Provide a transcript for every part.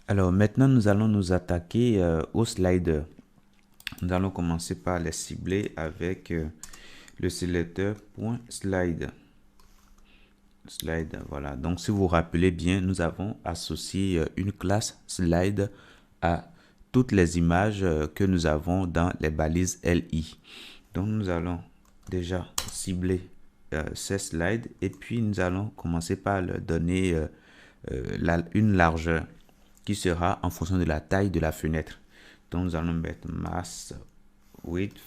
Alors maintenant, nous allons nous attaquer aux sliders. Nous allons commencer par les cibler avec le sélecteur .slide. Slide, voilà. Donc, si vous vous rappelez bien, nous avons associé une classe slide à toutes les images que nous avons dans les balises LI. Donc, nous allons déjà cibler ces slides et puis nous allons commencer par leur donner une largeur qui sera en fonction de la taille de la fenêtre. Donc, nous allons mettre mass width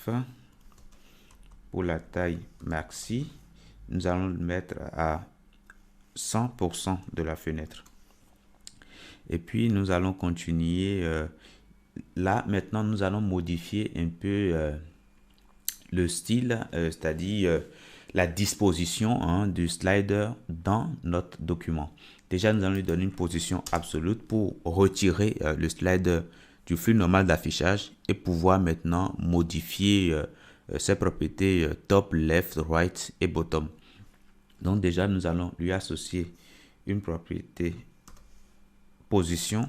pour la taille maxi. Nous allons le mettre à 100% de la fenêtre. Et puis, nous allons continuer. Là, maintenant, nous allons modifier un peu le style, c'est-à-dire la disposition du slider dans notre document. Déjà, nous allons lui donner une position absolue pour retirer le slider du flux normal d'affichage et pouvoir maintenant modifier ses propriétés top, left, right et bottom. Donc déjà, nous allons lui associer une propriété position.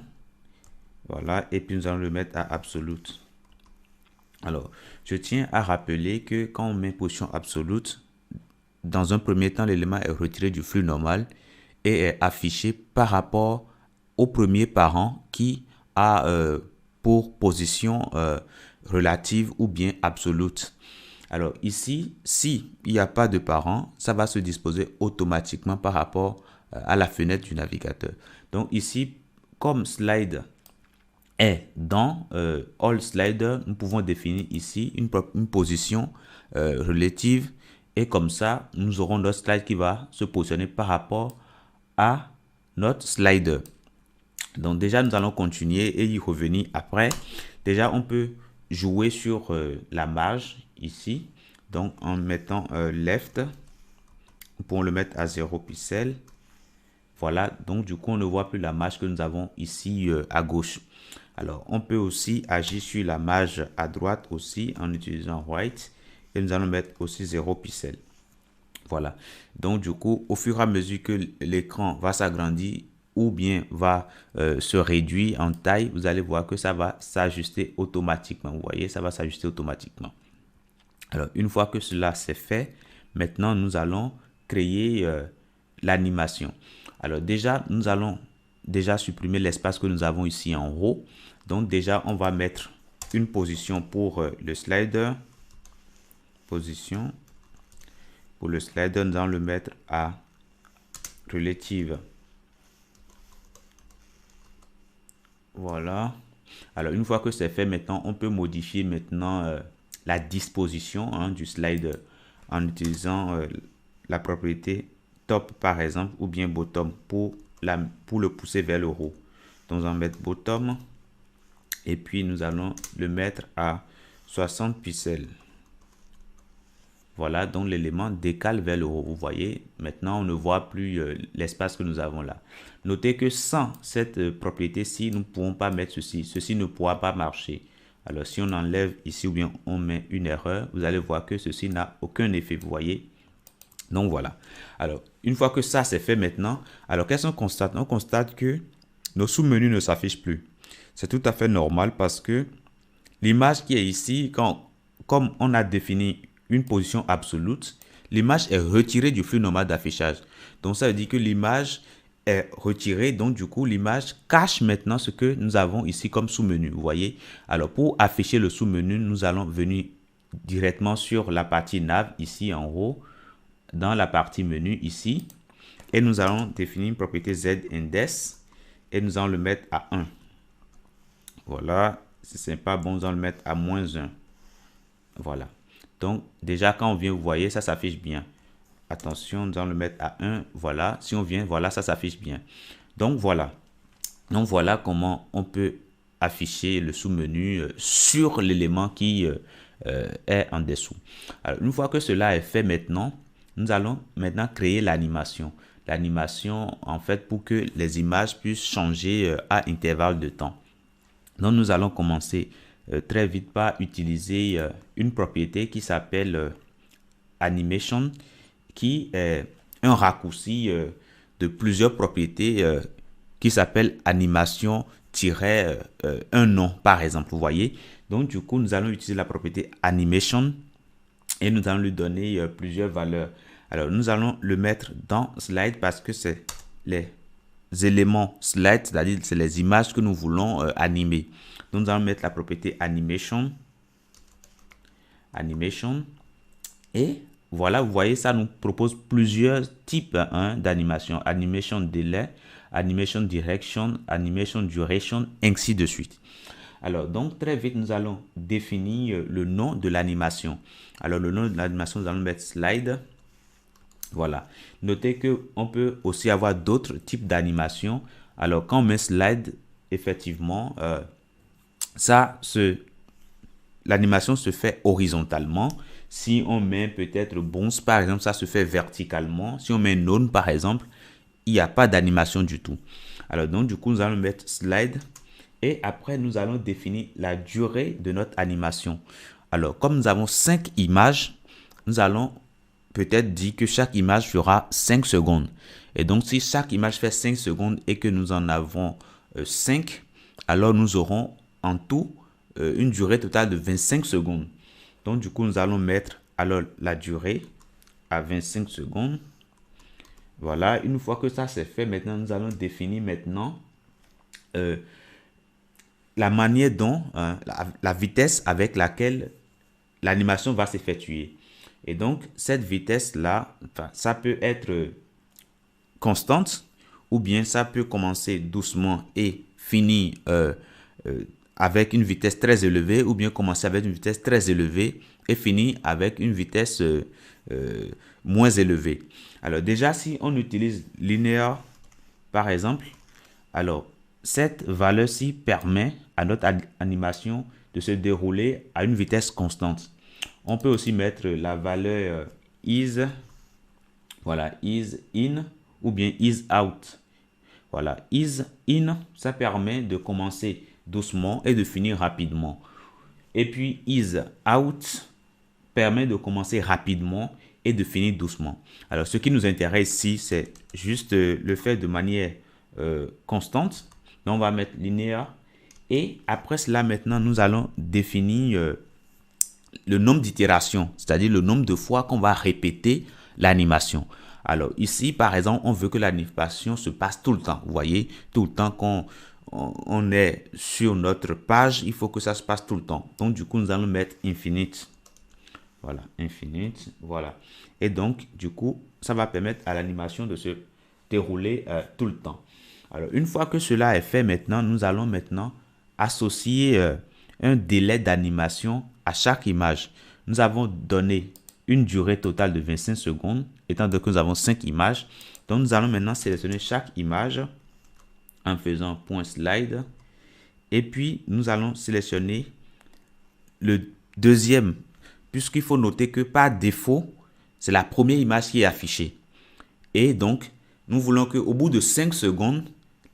Voilà, et puis nous allons le mettre à absolute. Alors, je tiens à rappeler que quand on met position absolute, dans un premier temps, l'élément est retiré du flux normal et est affiché par rapport au premier parent qui a pour position relative ou bien absolute. Alors ici, s'il n'y a pas de parent, ça va se disposer automatiquement par rapport à la fenêtre du navigateur. Donc ici, comme slide est dans All Slider, nous pouvons définir ici une position relative et comme ça, nous aurons notre slide qui va se positionner par rapport à notre slider. Donc déjà, nous allons continuer et y revenir après. Déjà, on peut jouer sur la marge ici. Donc en mettant left, nous pouvons le mettre à 0 pixels. Voilà, donc du coup, on ne voit plus la marge que nous avons ici à gauche. Alors, on peut aussi agir sur la marge à droite aussi en utilisant right. Et nous allons mettre aussi 0 pixels. Voilà. Donc, du coup, au fur et à mesure que l'écran va s'agrandir ou bien va se réduire en taille, vous allez voir que ça va s'ajuster automatiquement. Vous voyez, ça va s'ajuster automatiquement. Alors, une fois que cela c'est fait, maintenant, nous allons créer l'animation. Alors, déjà, nous allons déjà supprimer l'espace que nous avons ici en haut. Donc, déjà, on va mettre une position pour le slider. Position. Pour le slider, nous allons le mettre à relative. Voilà. Alors, une fois que c'est fait, maintenant, on peut modifier maintenant la disposition du slider en utilisant la propriété top, par exemple, ou bien bottom pour le pousser vers le haut. Donc, on va mettre bottom et puis nous allons le mettre à 60 pixels. Voilà, donc l'élément décale vers le haut. Vous voyez, maintenant on ne voit plus l'espace que nous avons là. Notez que sans cette propriété-ci, nous ne pouvons pas mettre ceci. Ceci ne pourra pas marcher. Alors si on enlève ici ou bien on met une erreur, vous allez voir que ceci n'a aucun effet. Vous voyez. Donc voilà. Alors une fois que ça c'est fait maintenant, alors qu'est-ce qu'on constate? On constate que nos sous-menus ne s'affichent plus. C'est tout à fait normal parce que l'image qui est ici, comme on a défini une position absolue, l'image est retirée du flux normal d'affichage. Donc ça veut dire que l'image est retirée, donc du coup l'image cache maintenant ce que nous avons ici comme sous-menu. Vous voyez. Alors pour afficher le sous-menu, nous allons venir directement sur la partie nav ici en haut, dans la partie menu ici, et nous allons définir une propriété z-index et nous allons le mettre à 1. Voilà, si ce n'est pas bon, nous allons le mettre à -1. Voilà. Donc, déjà, quand on vient, vous voyez, ça s'affiche bien. Attention, nous allons le mettre à 1. Voilà. Si on vient, voilà, ça s'affiche bien. Donc, voilà. Donc, voilà comment on peut afficher le sous-menu sur l'élément qui est en dessous. Alors, une fois que cela est fait maintenant, nous allons maintenant créer l'animation. L'animation, en fait, pour que les images puissent changer à intervalle de temps. Donc, nous allons commencer très vite par utiliser une propriété qui s'appelle animation, qui est un raccourci de plusieurs propriétés qui s'appelle animation un nom, par exemple, vous voyez. Donc, du coup, nous allons utiliser la propriété animation et nous allons lui donner plusieurs valeurs. Alors, nous allons le mettre dans slide parce que c'est les éléments slide, c'est-à-dire c'est les images que nous voulons animer. Donc, nous allons mettre la propriété animation. Et voilà, vous voyez, ça nous propose plusieurs types d'animation. Animation delay, animation direction, animation duration, ainsi de suite. Alors, donc, très vite, nous allons définir le nom de l'animation. Alors, le nom de l'animation, nous allons mettre slide. Voilà. Notez qu'on peut aussi avoir d'autres types d'animation. Alors, quand on met slide, effectivement, l'animation se fait horizontalement. Si on met peut-être bounce, par exemple, ça se fait verticalement. Si on met none, par exemple, il n'y a pas d'animation du tout. Alors, donc, du coup, nous allons mettre slide. Et après, nous allons définir la durée de notre animation. Alors, comme nous avons 5 images, nous allons peut-être dire que chaque image fera 5 secondes. Et donc, si chaque image fait 5 secondes et que nous en avons 5, alors nous aurons en tout une durée totale de 25 secondes. Donc, du coup, nous allons mettre alors la durée à 25 secondes. Voilà, une fois que ça c'est fait, maintenant, nous allons définir maintenant la manière dont, la vitesse avec laquelle l'animation va s'effectuer. Et donc, cette vitesse-là, ça peut être constante ou bien ça peut commencer doucement et finir avec une vitesse très élevée ou bien commencer avec une vitesse très élevée et finir avec une vitesse moins élevée. Alors déjà, si on utilise linéaire, par exemple, alors cette valeur-ci permet à notre animation de se dérouler à une vitesse constante. On peut aussi mettre la valeur is, voilà, is in ou bien is out. Voilà, is in, ça permet de commencer doucement et de finir rapidement. Et puis is out permet de commencer rapidement et de finir doucement. Alors, ce qui nous intéresse ici, c'est juste le fait de manière constante. Donc, on va mettre linéaire. Et après cela, maintenant, nous allons définir le nombre d'itérations, c'est-à-dire le nombre de fois qu'on va répéter l'animation. Alors ici, par exemple, on veut que l'animation se passe tout le temps. Vous voyez, tout le temps qu'on est sur notre page, il faut que ça se passe tout le temps. Donc, du coup, nous allons mettre infinite. Voilà, infinite, voilà. Et donc, du coup, ça va permettre à l'animation de se dérouler tout le temps. Alors, une fois que cela est fait, maintenant, nous allons maintenant associer un délai d'animation à chaque image. Nous avons donné une durée totale de 25 secondes, étant donné que nous avons 5 images. Donc, nous allons maintenant sélectionner chaque image en faisant point slide. Et puis, nous allons sélectionner le deuxième, puisqu'il faut noter que par défaut, c'est la première image qui est affichée. Et donc, nous voulons qu'au bout de 5 secondes,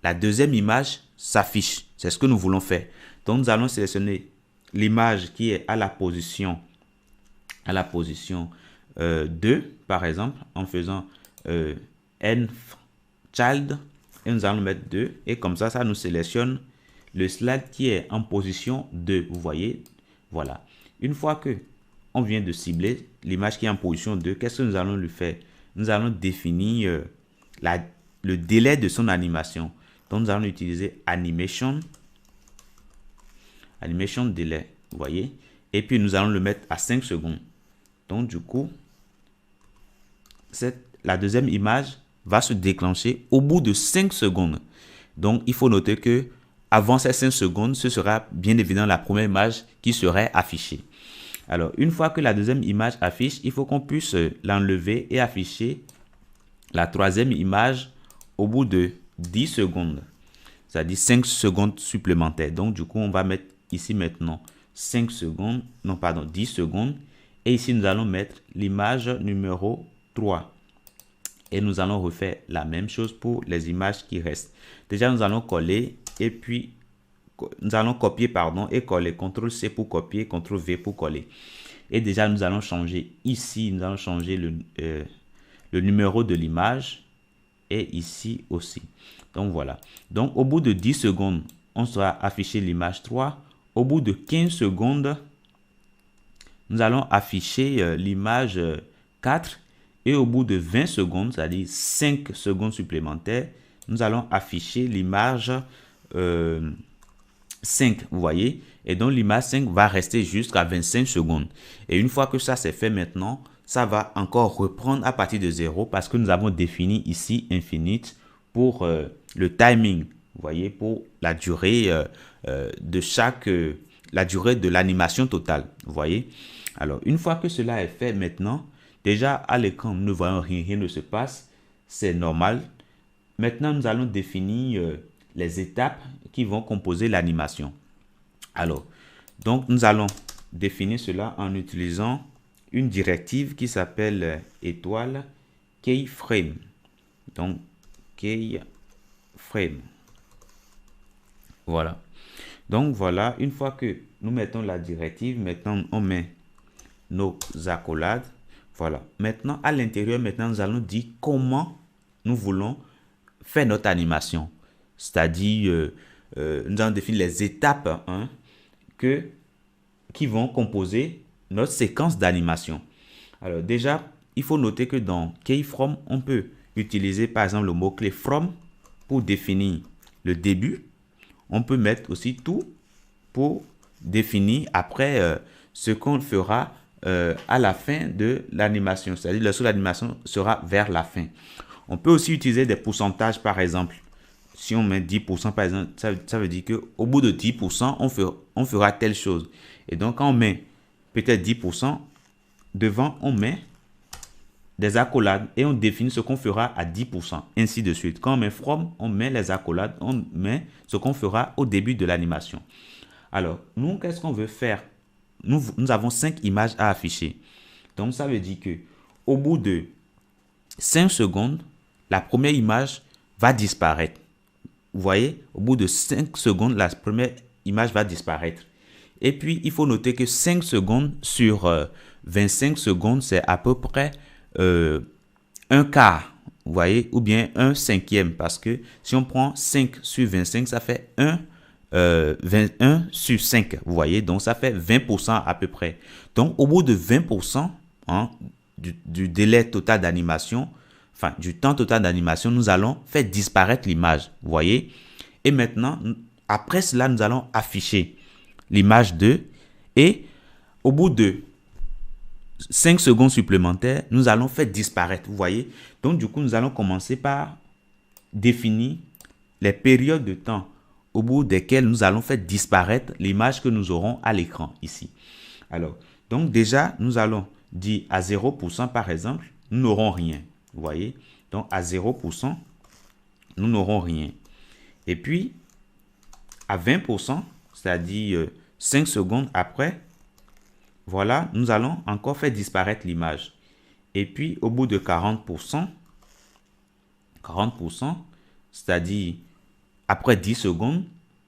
la deuxième image s'affiche. C'est ce que nous voulons faire. Donc, nous allons sélectionner l'image qui est à la position 2, par exemple, en faisant n child, et nous allons mettre 2, et comme ça nous sélectionne le slide qui est en position 2, vous voyez, voilà. Une fois que on vient de cibler l'image qui est en position 2, qu'est-ce que nous allons lui faire? Nous allons définir le délai de son animation. Donc, nous allons utiliser animation delay, vous voyez, et puis nous allons le mettre à 5 secondes. Donc, du coup, la deuxième image va se déclencher au bout de 5 secondes. Donc, il faut noter que avant ces 5 secondes, ce sera bien évidemment la première image qui serait affichée. Alors, une fois que la deuxième image affiche, il faut qu'on puisse l'enlever et afficher la troisième image au bout de 10 secondes. C'est-à-dire 5 secondes supplémentaires. Donc, du coup, on va mettre ici maintenant 5 secondes, non, pardon, 10 secondes. Et ici, nous allons mettre l'image numéro 3. Et nous allons refaire la même chose pour les images qui restent. Déjà, nous allons coller et puis nous allons copier, pardon, et coller. CTRL-C pour copier, CTRL-V pour coller. Et déjà, nous allons changer ici, nous allons changer le numéro de l'image et ici aussi. Donc, voilà. Donc, au bout de 10 secondes, on sera affiché l'image 3. Au bout de 15 secondes, nous allons afficher l'image 4. Et au bout de 20 secondes, c'est-à-dire 5 secondes supplémentaires, nous allons afficher l'image 5, vous voyez. Et donc, l'image 5 va rester jusqu'à 25 secondes. Et une fois que ça c'est fait maintenant, ça va encore reprendre à partir de 0 parce que nous avons défini ici infinite pour le timing, vous voyez, pour la durée la durée de l'animation totale, vous voyez. Alors, une fois que cela est fait maintenant, déjà à l'écran, nous ne voyons rien, rien ne se passe, c'est normal. Maintenant, nous allons définir les étapes qui vont composer l'animation. Alors, donc nous allons définir cela en utilisant une directive qui s'appelle étoile keyframe. Donc, keyframe. Voilà. Donc, voilà, une fois que nous mettons la directive, maintenant on met nos accolades. Voilà. Maintenant, à l'intérieur, maintenant, nous allons dire comment nous voulons faire notre animation. C'est-à-dire, nous allons définir les étapes qui vont composer notre séquence d'animation. Alors, déjà, il faut noter que dans keyframe, on peut utiliser par exemple le mot-clé from pour définir le début. On peut mettre aussi tout pour définir après ce qu'on fera à la fin de l'animation, c'est-à-dire lorsque l'animation sera vers la fin. On peut aussi utiliser des pourcentages, par exemple. Si on met 10%, par exemple, ça veut dire qu'au bout de 10%, on fera telle chose. Et donc, quand on met peut-être 10%, devant, on met des accolades et on définit ce qu'on fera à 10%, ainsi de suite. Quand on met from, on met les accolades, on met ce qu'on fera au début de l'animation. Alors, nous, qu'est-ce qu'on veut faire? Nous avons 5 images à afficher. Donc, ça veut dire que au bout de 5 secondes, la première image va disparaître. Vous voyez, au bout de 5 secondes, la première image va disparaître. Et puis, il faut noter que 5 secondes sur 25 secondes, c'est à peu près un quart, vous voyez, ou bien un cinquième. Parce que si on prend 5 sur 25, ça fait 21 sur 5, vous voyez. Donc, ça fait 20% à peu près. Donc, au bout de 20% du délai total d'animation, enfin, du temps total d'animation, nous allons faire disparaître l'image, vous voyez. Et maintenant, après cela, nous allons afficher l'image 2 et au bout de 5 secondes supplémentaires, nous allons faire disparaître, vous voyez. Donc, du coup, nous allons commencer par définir les périodes de temps au bout desquelles nous allons faire disparaître l'image que nous aurons à l'écran ici. Alors, donc déjà, nous allons dire à 0% par exemple, nous n'aurons rien. Vous voyez? Donc, à 0%, nous n'aurons rien. Et puis, à 20%, c'est-à-dire 5 secondes après, voilà, nous allons encore faire disparaître l'image. Et puis, au bout de 40%, c'est-à-dire après 10 secondes,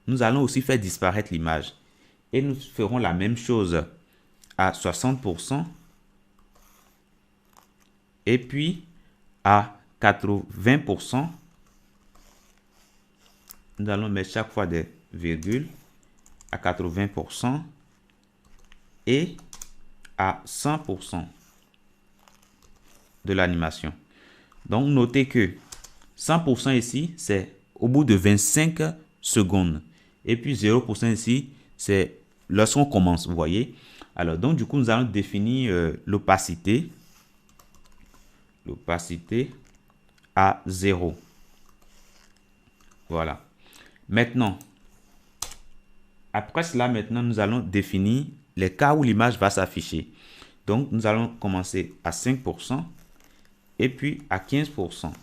nous allons aussi faire disparaître l'image. Et nous ferons la même chose à 60%. Et puis, à 80%, nous allons mettre chaque fois des virgules à 80% et à 100% de l'animation. Donc, notez que 100% ici, c'est au bout de 25 secondes. Et puis 0% ici, c'est lorsqu'on commence, vous voyez. Alors, donc, du coup, nous allons définir l'opacité. L'opacité à 0. Voilà. Maintenant, après cela, maintenant, nous allons définir les cas où l'image va s'afficher. Donc, nous allons commencer à 5% et puis à 15%.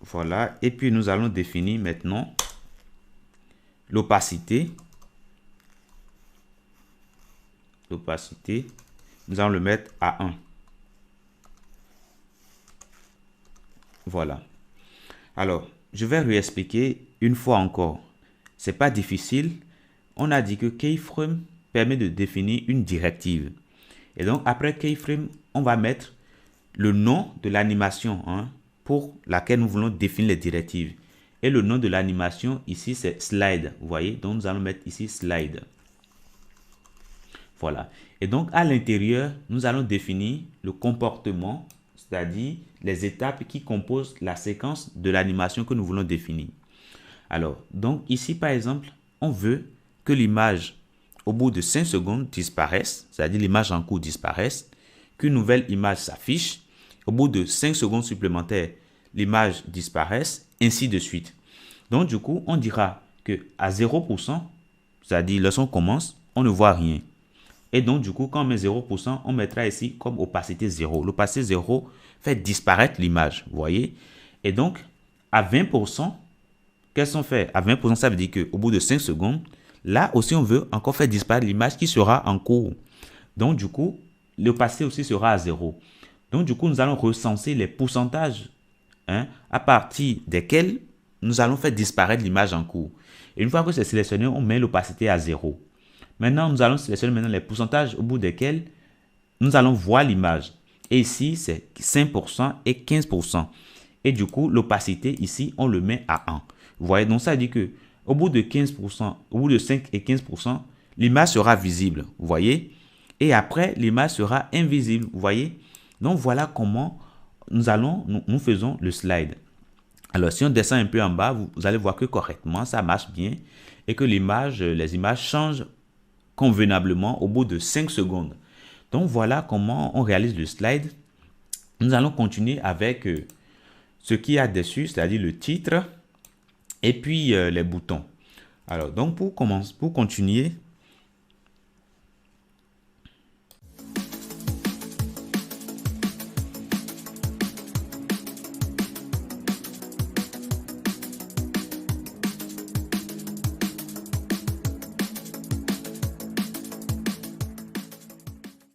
Voilà. Et puis, nous allons définir maintenant l'opacité. L'opacité, nous allons le mettre à 1. Voilà. Alors, je vais réexpliquer une fois encore. C'est pas difficile. On a dit que keyframe permet de définir une directive. Et donc, après keyframe, on va mettre le nom de l'animation pour laquelle nous voulons définir les directives. Et le nom de l'animation ici, c'est slide. Vous voyez, donc nous allons mettre ici slide. Voilà. Et donc, à l'intérieur, nous allons définir le comportement, c'est-à-dire les étapes qui composent la séquence de l'animation que nous voulons définir. Alors, donc ici, par exemple, on veut que l'image, au bout de 5 secondes, disparaisse, c'est-à-dire l'image en cours disparaisse, qu'une nouvelle image s'affiche, au bout de 5 secondes supplémentaires, l'image disparaisse, ainsi de suite. Donc, du coup, on dira qu'à 0%, c'est-à-dire lorsqu'on commence, on ne voit rien. Et donc, du coup, quand on met 0%, on mettra ici comme opacité 0. L'opacité 0 fait disparaître l'image, vous voyez. Et donc, à 20%, qu'elles sont faites? À 20%, ça veut dire qu'au bout de 5 secondes, là aussi, on veut encore faire disparaître l'image qui sera en cours. Donc, du coup, l'opacité aussi sera à 0. Donc, du coup, nous allons recenser les pourcentages à partir desquels nous allons faire disparaître l'image en cours. Et une fois que c'est sélectionné, on met l'opacité à 0. Maintenant, nous allons sélectionner les pourcentages au bout desquels nous allons voir l'image. Et ici, c'est 5% et 15%. Et du coup, l'opacité ici, on le met à 1. Vous voyez, donc ça dit que au bout de 15%, au bout de 5 et 15%, l'image sera visible. Vous voyez? Et après, l'image sera invisible. Vous voyez? Donc, voilà comment nous faisons le slide. Alors, si on descend un peu en bas, vous allez voir que correctement, ça marche bien et que les images changent convenablement au bout de 5 secondes. Donc, voilà comment on réalise le slide. Nous allons continuer avec ce qu'il y a dessus, c'est-à-dire le titre et puis les boutons. Alors, donc, pour continuer,